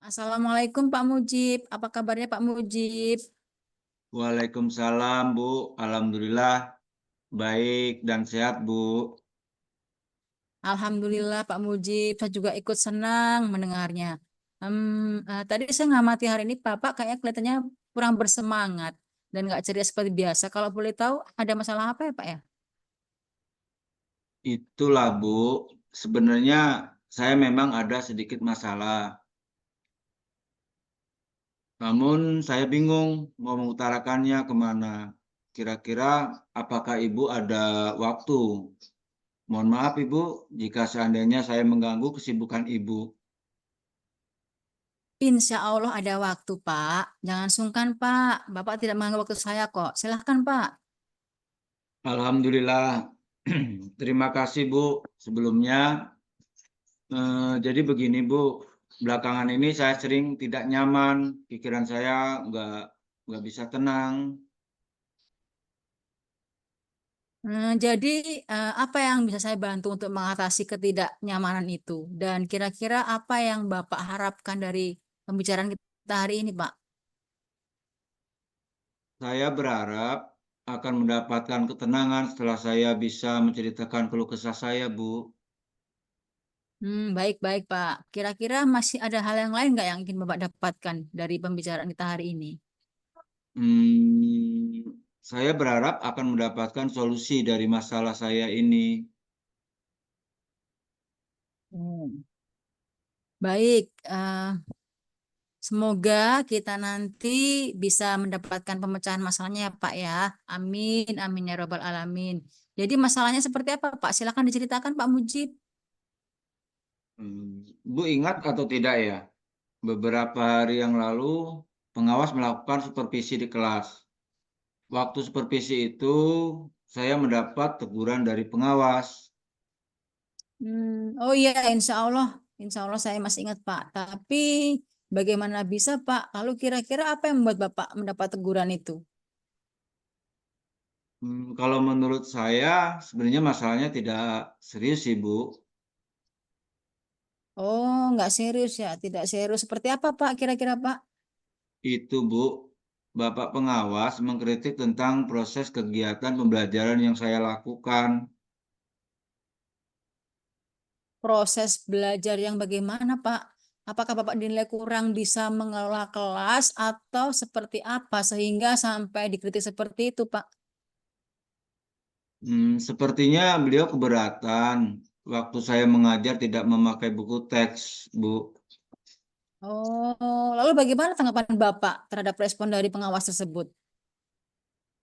Assalamualaikum Pak Mujib. Apa kabarnya Pak Mujib? Waalaikumsalam, Bu. Alhamdulillah baik dan sehat, Bu. Alhamdulillah Pak Mujib. Saya juga ikut senang mendengarnya. Tadi saya ngamati hari ini Bapak kayak kelihatannya kurang bersemangat dan nggak ceria seperti biasa. Kalau boleh tahu ada masalah apa ya Pak ya? Itulah, Bu. Sebenarnya saya memang ada sedikit masalah. Namun saya bingung mau mengutarakannya kemana. Kira-kira apakah Ibu ada waktu? Mohon maaf, Ibu, jika seandainya saya mengganggu kesibukan Ibu. Insya Allah ada waktu Pak. Jangan sungkan Pak. Bapak tidak menganggap waktu saya kok. Silahkan Pak. Alhamdulillah. Terima kasih, Bu. Sebelumnya, jadi begini, Bu. Belakangan ini saya sering tidak nyaman, pikiran saya nggak bisa tenang. Jadi apa yang bisa saya bantu untuk mengatasi ketidaknyamanan itu? Dan kira-kira apa yang Bapak harapkan dari pembicaraan kita hari ini, Pak? Saya berharap akan mendapatkan ketenangan setelah saya bisa menceritakan keluh kesah saya, Bu. Baik-baik, Pak. Kira-kira masih ada hal yang lain nggak yang ingin Bapak dapatkan dari pembicaraan kita hari ini? Saya berharap akan mendapatkan solusi dari masalah saya ini. Hmm. Baik, semoga kita nanti bisa mendapatkan pemecahan masalahnya ya, Pak ya. Amin, amin ya Robbal Alamin. Jadi masalahnya seperti apa, Pak? Silakan diceritakan, Pak Mujib. Bu ingat atau tidak ya, beberapa hari yang lalu pengawas melakukan supervisi di kelas. Waktu supervisi itu, saya mendapat teguran dari pengawas. Oh iya, insya Allah saya masih ingat Pak. Tapi bagaimana bisa Pak? Lalu kira-kira apa yang membuat Bapak mendapat teguran itu? Kalau menurut saya, sebenarnya masalahnya tidak serius sih, Bu. Oh, nggak serius ya? Tidak serius. Seperti apa Pak? Kira-kira Pak? Itu, Bu, Bapak pengawas mengkritik tentang proses kegiatan pembelajaran yang saya lakukan. Proses belajar yang bagaimana Pak? Apakah Bapak dinilai kurang bisa mengelola kelas atau seperti apa sehingga sampai dikritik seperti itu Pak? Sepertinya beliau keberatan waktu saya mengajar tidak memakai buku teks, Bu. Oh, lalu bagaimana tanggapan Bapak terhadap respon dari pengawas tersebut?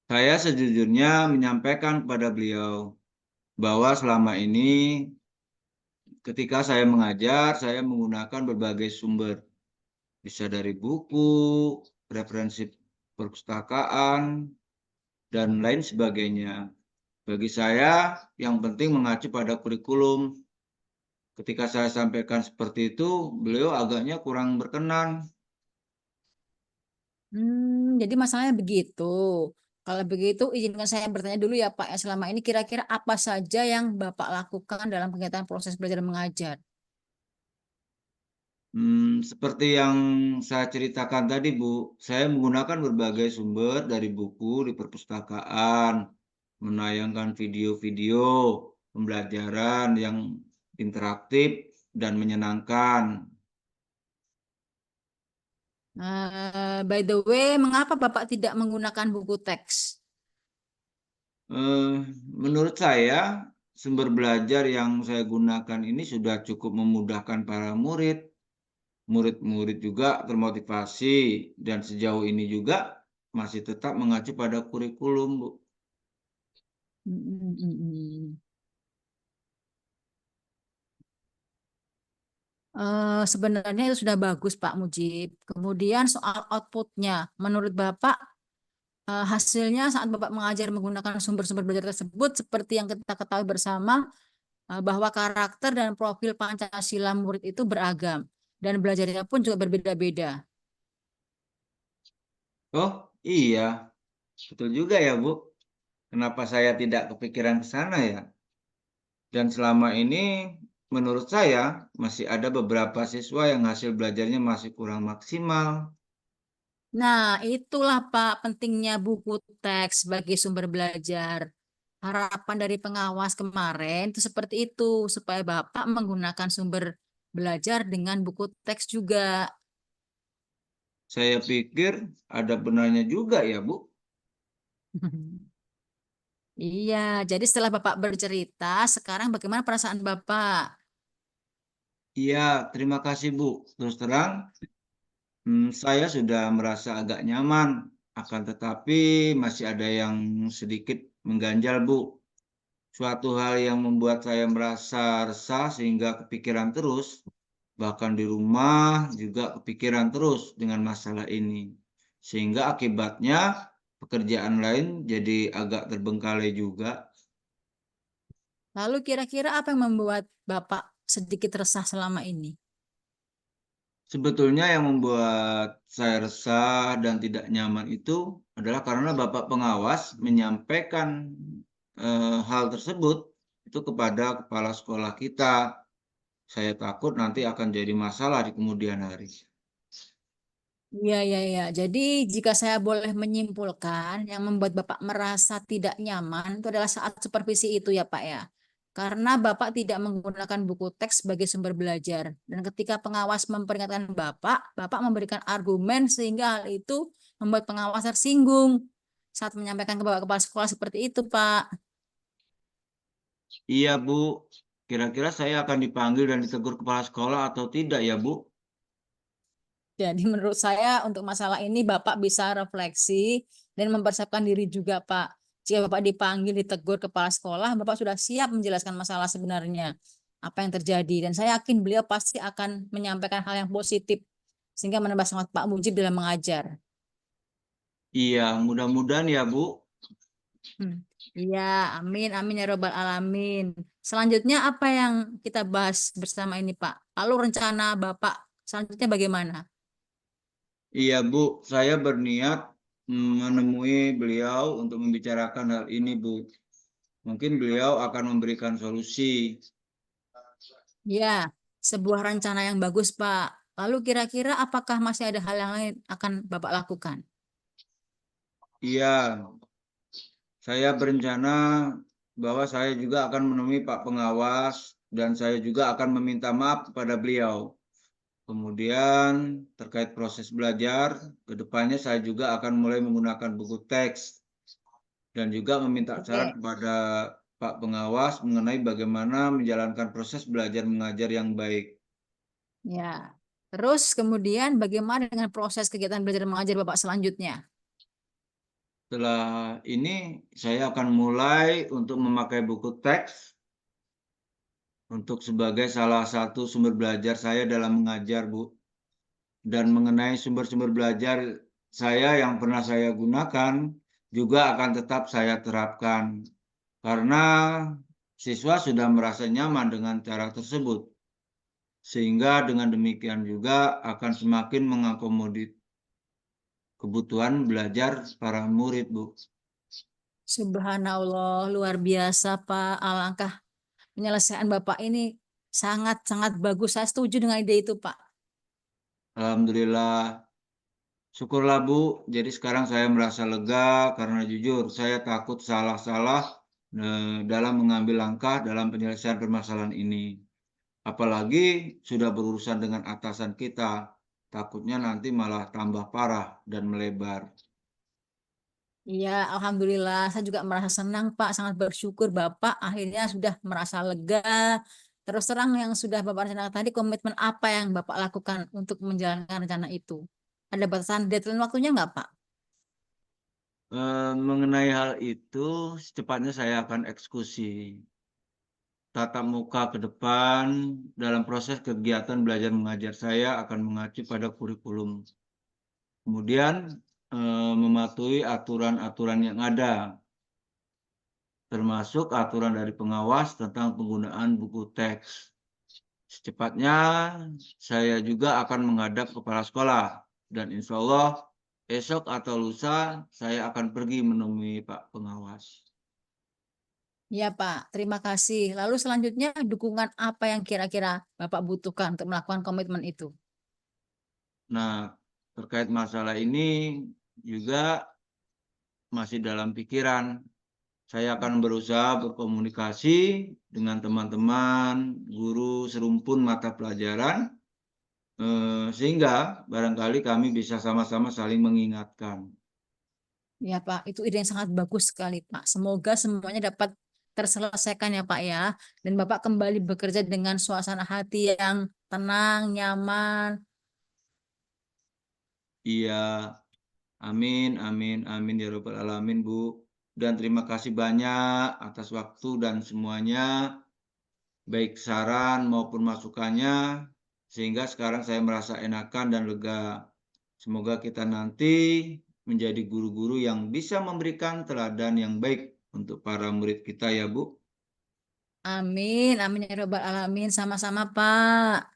Saya sejujurnya menyampaikan kepada beliau bahwa selama ini ketika saya mengajar, saya menggunakan berbagai sumber, bisa dari buku, referensi perpustakaan, dan lain sebagainya. Bagi saya, yang penting mengacu pada kurikulum. Ketika saya sampaikan seperti itu, beliau agaknya kurang berkenan. Jadi masalahnya begitu. Kalau begitu, izinkan saya bertanya dulu ya Pak, ya selama ini kira-kira apa saja yang Bapak lakukan dalam kegiatan proses belajar mengajar? Seperti yang saya ceritakan tadi, Bu, saya menggunakan berbagai sumber dari buku di perpustakaan, menayangkan video-video pembelajaran yang interaktif dan menyenangkan. By the way, mengapa Bapak tidak menggunakan buku teks? Eh, Menurut saya, sumber belajar yang saya gunakan ini sudah cukup memudahkan para murid. Murid-murid juga termotivasi dan sejauh ini juga masih tetap mengacu pada kurikulum, Bu. Hmm, hmm, hmm, hmm. Sebenarnya itu sudah bagus Pak Mujib. Kemudian soal outputnya, menurut Bapak hasilnya saat Bapak mengajar menggunakan sumber-sumber belajar tersebut seperti yang kita ketahui bersama bahwa karakter dan profil Pancasila murid itu beragam dan belajarnya pun juga berbeda-beda. Oh iya, betul juga ya, Bu. Kenapa saya tidak kepikiran ke sana ya? Dan selama ini menurut saya masih ada beberapa siswa yang hasil belajarnya masih kurang maksimal. Nah, itulah Pak pentingnya buku teks sebagai sumber belajar. Harapan dari pengawas kemarin itu seperti itu, supaya Bapak menggunakan sumber belajar dengan buku teks juga. Saya pikir ada benarnya juga ya, Bu. Iya, jadi setelah Bapak bercerita, sekarang bagaimana perasaan Bapak? Iya, terima kasih, Bu. Terus terang, saya sudah merasa agak nyaman, akan tetapi masih ada yang sedikit mengganjal, Bu. Suatu hal yang membuat saya merasa resah sehingga kepikiran terus, bahkan di rumah juga kepikiran terus dengan masalah ini. Sehingga akibatnya pekerjaan lain jadi agak terbengkalai juga. Lalu kira-kira apa yang membuat Bapak sedikit resah selama ini? Sebetulnya yang membuat saya resah dan tidak nyaman itu adalah karena Bapak pengawas menyampaikan hal tersebut itu kepada kepala sekolah kita. Saya takut nanti akan jadi masalah di kemudian hari. Iya, iya, iya. Jadi jika saya boleh menyimpulkan, yang membuat Bapak merasa tidak nyaman itu adalah saat supervisi itu ya Pak ya. Karena Bapak tidak menggunakan buku teks sebagai sumber belajar. Dan ketika pengawas memperingatkan Bapak, Bapak memberikan argumen sehingga hal itu membuat pengawas tersinggung saat menyampaikan ke Bapak kepala sekolah seperti itu Pak. Iya, Bu. Kira-kira saya akan dipanggil dan ditegur kepala sekolah atau tidak ya, Bu? Jadi menurut saya untuk masalah ini Bapak bisa refleksi dan mempersiapkan diri juga Pak. Jika Bapak dipanggil ditegur kepala sekolah, Bapak sudah siap menjelaskan masalah sebenarnya apa yang terjadi. Dan saya yakin beliau pasti akan menyampaikan hal yang positif sehingga menambah semangat Pak Mujib dalam mengajar. Iya, mudah-mudahan ya, Bu. Hmm. Iya, amin, amin ya robbal alamin. Selanjutnya apa yang kita bahas bersama ini Pak? Lalu rencana Bapak selanjutnya bagaimana? Iya, Bu. Saya berniat menemui beliau untuk membicarakan hal ini, Bu. Mungkin beliau akan memberikan solusi. Ya, sebuah rencana yang bagus, Pak. Lalu kira-kira apakah masih ada hal yang lain akan Bapak lakukan? Iya, saya berencana bahwa saya juga akan menemui Pak Pengawas dan saya juga akan meminta maaf kepada beliau. Kemudian terkait proses belajar, ke depannya saya juga akan mulai menggunakan buku teks dan juga meminta saran Oke. kepada Pak Pengawas mengenai bagaimana menjalankan proses belajar mengajar yang baik. Ya. Terus kemudian bagaimana dengan proses kegiatan belajar mengajar Bapak selanjutnya? Setelah ini saya akan mulai untuk memakai buku teks untuk sebagai salah satu sumber belajar saya dalam mengajar, Bu. Dan mengenai sumber-sumber belajar saya yang pernah saya gunakan juga akan tetap saya terapkan karena siswa sudah merasa nyaman dengan cara tersebut. Sehingga dengan demikian juga akan semakin mengakomodir kebutuhan belajar para murid, Bu. Subhanallah, luar biasa, Pak. Alangkah penyelesaian Bapak ini sangat-sangat bagus. Saya setuju dengan ide itu, Pak. Alhamdulillah, syukurlah Bu. Jadi sekarang saya merasa lega karena jujur saya takut salah-salah dalam mengambil langkah dalam penyelesaian permasalahan ini. Apalagi sudah berurusan dengan atasan kita, takutnya nanti malah tambah parah dan melebar. Iya, Alhamdulillah. Saya juga merasa senang, Pak. Sangat bersyukur Bapak akhirnya sudah merasa lega. Terus terang yang sudah Bapak rencanakan tadi, komitmen apa yang Bapak lakukan untuk menjalankan rencana itu? Ada batasan deadline waktunya nggak, Pak? Mengenai hal itu, secepatnya saya akan eksekusi tatap muka ke depan dalam proses kegiatan belajar mengajar saya akan mengacu pada kurikulum. Kemudian mematuhi aturan-aturan yang ada, termasuk aturan dari pengawas tentang penggunaan buku teks. Secepatnya saya juga akan menghadap kepala sekolah dan insya Allah esok atau lusa saya akan pergi menemui Pak Pengawas. Ya, Pak. Terima kasih. Lalu selanjutnya dukungan apa yang kira-kira Bapak butuhkan untuk melakukan komitmen itu? Nah, terkait masalah ini juga masih dalam pikiran. Saya akan berusaha berkomunikasi dengan teman-teman, guru serumpun mata pelajaran, sehingga barangkali kami bisa sama-sama saling mengingatkan. Ya, Pak. Itu ide yang sangat bagus sekali, Pak. Semoga semuanya dapat terselesaikan ya, Pak ya. Dan Bapak kembali bekerja dengan suasana hati yang tenang, nyaman. Iya, amin, amin, amin ya robbal alamin, Bu. Dan terima kasih banyak atas waktu dan semuanya, baik saran maupun masukannya, sehingga sekarang saya merasa enakan dan lega. Semoga kita nanti menjadi guru-guru yang bisa memberikan teladan yang baik untuk para murid kita ya, Bu. Amin. Amin ya Rabbal Alamin. Sama-sama, Pak.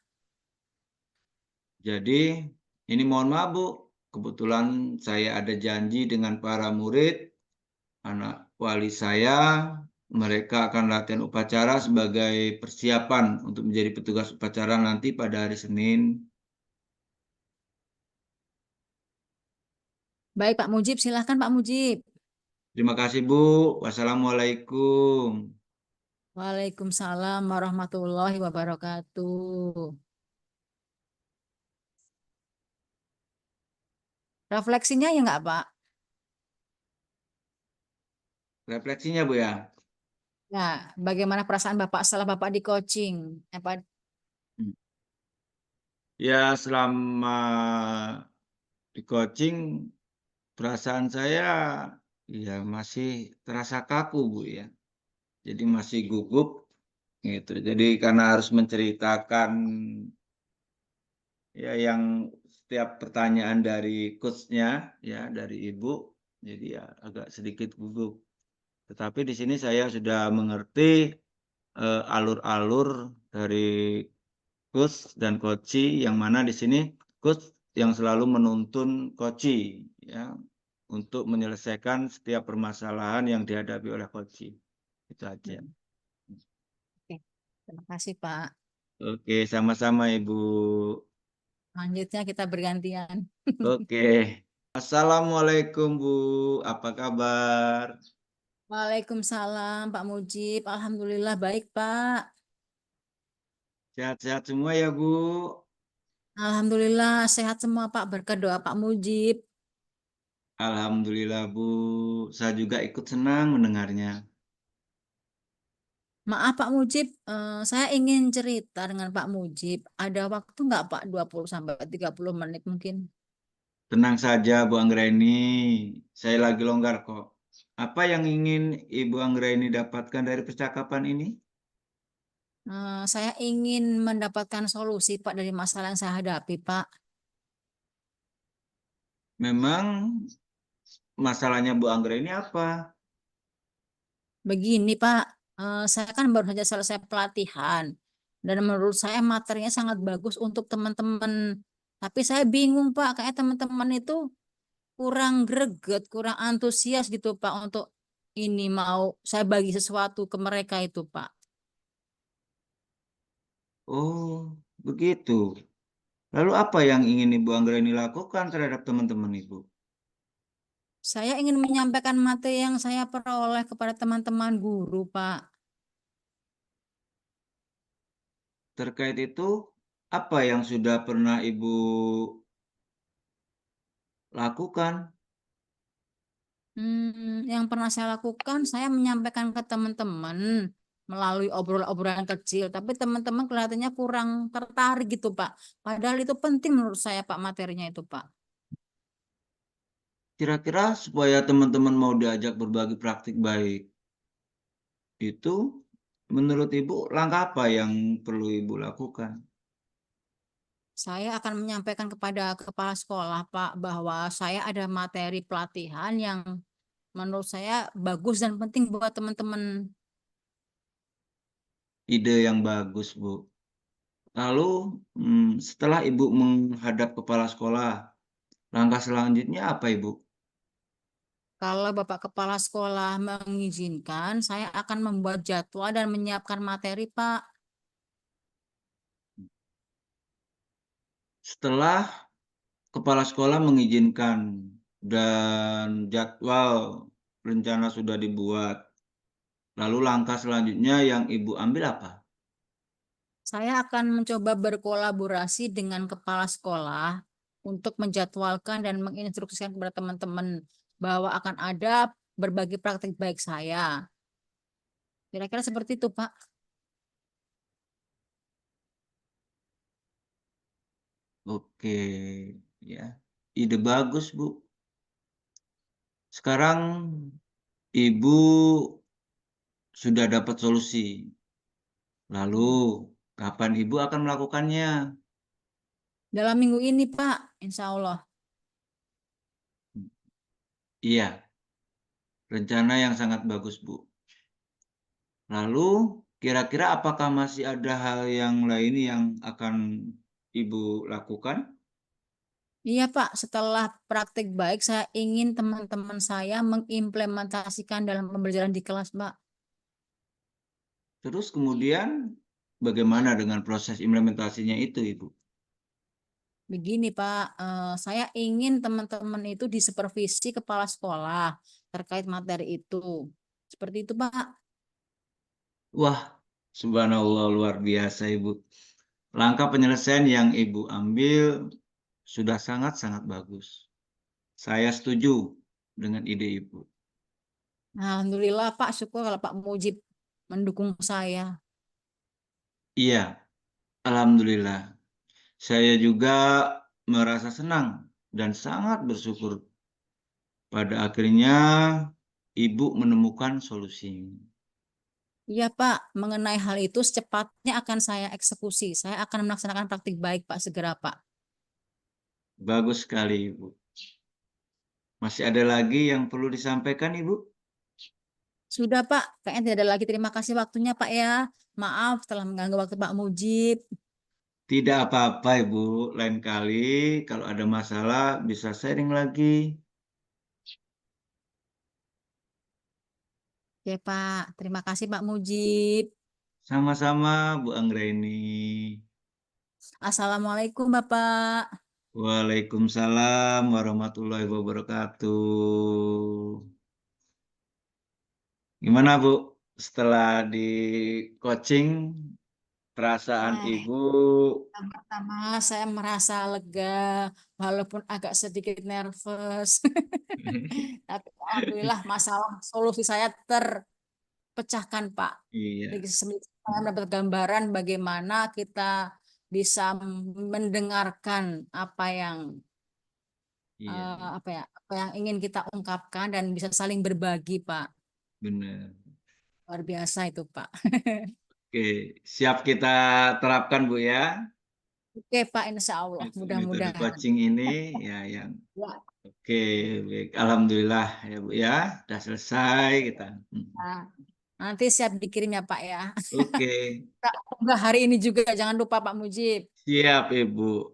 Jadi, ini mohon maaf, Bu. Kebetulan saya ada janji dengan para murid, anak wali saya, mereka akan latihan upacara sebagai persiapan untuk menjadi petugas upacara nanti pada hari Senin. Baik, Pak Mujib. Silahkan, Pak Mujib. Terima kasih, Bu. Wassalamualaikum. Waalaikumsalam warahmatullahi wabarakatuh. Refleksinya ya nggak, Pak? Refleksinya, Bu ya. Nah, bagaimana perasaan Bapak setelah Bapak di coaching? Apa Ya, selama di coaching, perasaan saya ya masih terasa kaku, Bu ya. Jadi masih gugup gitu. Jadi karena harus menceritakan ya yang setiap pertanyaan dari coach-nya ya, dari Ibu, jadi ya agak sedikit gugup. Tetapi di sini saya sudah mengerti alur-alur dari coach dan coachee yang mana di sini coach yang selalu menuntun coachee ya untuk menyelesaikan setiap permasalahan yang dihadapi oleh coachee. Itu aja. Hmm, oke. Terima kasih, Pak. Oke, sama-sama Ibu. Selanjutnya kita bergantian. Oke. Assalamualaikum Bu, apa kabar? Waalaikumsalam, Pak Mujib. Alhamdulillah baik, Pak. Sehat-sehat semua ya Bu? Alhamdulillah sehat semua, Pak. Berkat doa Pak Mujib. Alhamdulillah Bu, saya juga ikut senang mendengarnya. Maaf Pak Mujib, saya ingin cerita dengan Pak Mujib. Ada waktu nggak Pak 20 sampai 30 menit mungkin? Tenang saja Bu Anggraini, saya lagi longgar kok. Apa yang ingin Ibu Anggraini dapatkan dari percakapan ini? Saya ingin mendapatkan solusi Pak dari masalah yang saya hadapi Pak. Memang masalahnya Bu Anggraini apa? Begini Pak, saya kan baru saja selesai pelatihan. Dan menurut saya materinya sangat bagus untuk teman-teman. Tapi saya bingung Pak, kayak teman-teman itu kurang greget, kurang antusias gitu Pak untuk ini mau saya bagi sesuatu ke mereka itu Pak. Oh, begitu. Lalu apa yang ingin Ibu Anggraini lakukan terhadap teman-teman Ibu? Saya ingin menyampaikan materi yang saya peroleh kepada teman-teman guru, Pak. Terkait itu, apa yang sudah pernah Ibu lakukan? Yang pernah saya lakukan, saya menyampaikan ke teman-teman melalui obrolan-obrolan kecil, tapi teman-teman kelihatannya kurang tertarik gitu, Pak. Padahal itu penting menurut saya, Pak, materinya itu, Pak. Kira-kira supaya teman-teman mau diajak berbagi praktik baik, itu menurut Ibu langkah apa yang perlu Ibu lakukan? Saya akan menyampaikan kepada kepala sekolah, Pak, bahwa saya ada materi pelatihan yang menurut saya bagus dan penting buat teman-teman. Ide yang bagus, Bu. Lalu, setelah Ibu menghadap kepala sekolah, langkah selanjutnya apa, Ibu? Kalau Bapak Kepala Sekolah mengizinkan, saya akan membuat jadwal dan menyiapkan materi, Pak. Setelah kepala sekolah mengizinkan dan jadwal rencana sudah dibuat, lalu langkah selanjutnya yang Ibu ambil apa? Saya akan mencoba berkolaborasi dengan kepala sekolah untuk menjadwalkan dan menginstruksikan kepada teman-teman bahwa akan ada berbagi praktik baik saya. Kira-kira seperti itu, Pak. Oke, ya. Ide bagus, Bu. Sekarang Ibu sudah dapat solusi. Lalu, kapan Ibu akan melakukannya? Dalam minggu ini, Pak, insya Allah. Iya, rencana yang sangat bagus, Bu. Lalu, kira-kira apakah masih ada hal yang lain yang akan Ibu lakukan? Iya, Pak. Setelah praktik baik, saya ingin teman-teman saya mengimplementasikan dalam pembelajaran di kelas, Pak. Terus kemudian, bagaimana dengan proses implementasinya itu, Ibu? Begini, Pak, saya ingin teman-teman itu disupervisi kepala sekolah terkait materi itu. Seperti itu, Pak. Wah, subhanallah luar biasa, Ibu. Langkah penyelesaian yang Ibu ambil sudah sangat-sangat bagus. Saya setuju dengan ide Ibu. Alhamdulillah, Pak. Syukur kalau Pak Mujib mendukung saya. Iya, alhamdulillah. Saya juga merasa senang dan sangat bersyukur pada akhirnya Ibu menemukan solusi. Iya, Pak. Mengenai hal itu, secepatnya akan saya eksekusi. Saya akan melaksanakan praktik baik, Pak, segera, Pak. Bagus sekali, Ibu. Masih ada lagi yang perlu disampaikan, Ibu? Sudah, Pak. Kayaknya tidak ada lagi. Terima kasih waktunya, Pak, ya. Maaf telah mengganggu waktu Pak Mujib. Tidak apa-apa, Ibu. Lain kali kalau ada masalah bisa sharing lagi. Oke, Pak. Terima kasih, Pak Mujib. Sama-sama, Bu Anggreni. Assalamualaikum, Bapak. Waalaikumsalam warahmatullahi wabarakatuh. Gimana, Bu? Setelah di coaching, perasaan Eh, Ibu? yang pertama saya merasa lega, walaupun agak sedikit nervous. Tapi alhamdulillah masalah solusi saya terpecahkan, Pak. Iya, Jadi saya mendapat gambaran bagaimana kita bisa mendengarkan iya, iya, apa yang ingin kita ungkapkan dan bisa saling berbagi, Pak. benar. Luar biasa itu, Pak. Oke, siap kita terapkan, Bu ya. Oke, Pak, insya Allah. Metode Mudah-mudahan. coaching ini ya yang Ya. oke, baik. Alhamdulillah ya, Bu ya. Sudah selesai kita. Nah, nanti siap dikirim ya, Pak, ya. Oke, Enggak hari ini juga, jangan lupa Pak Mujib. siap Ibu.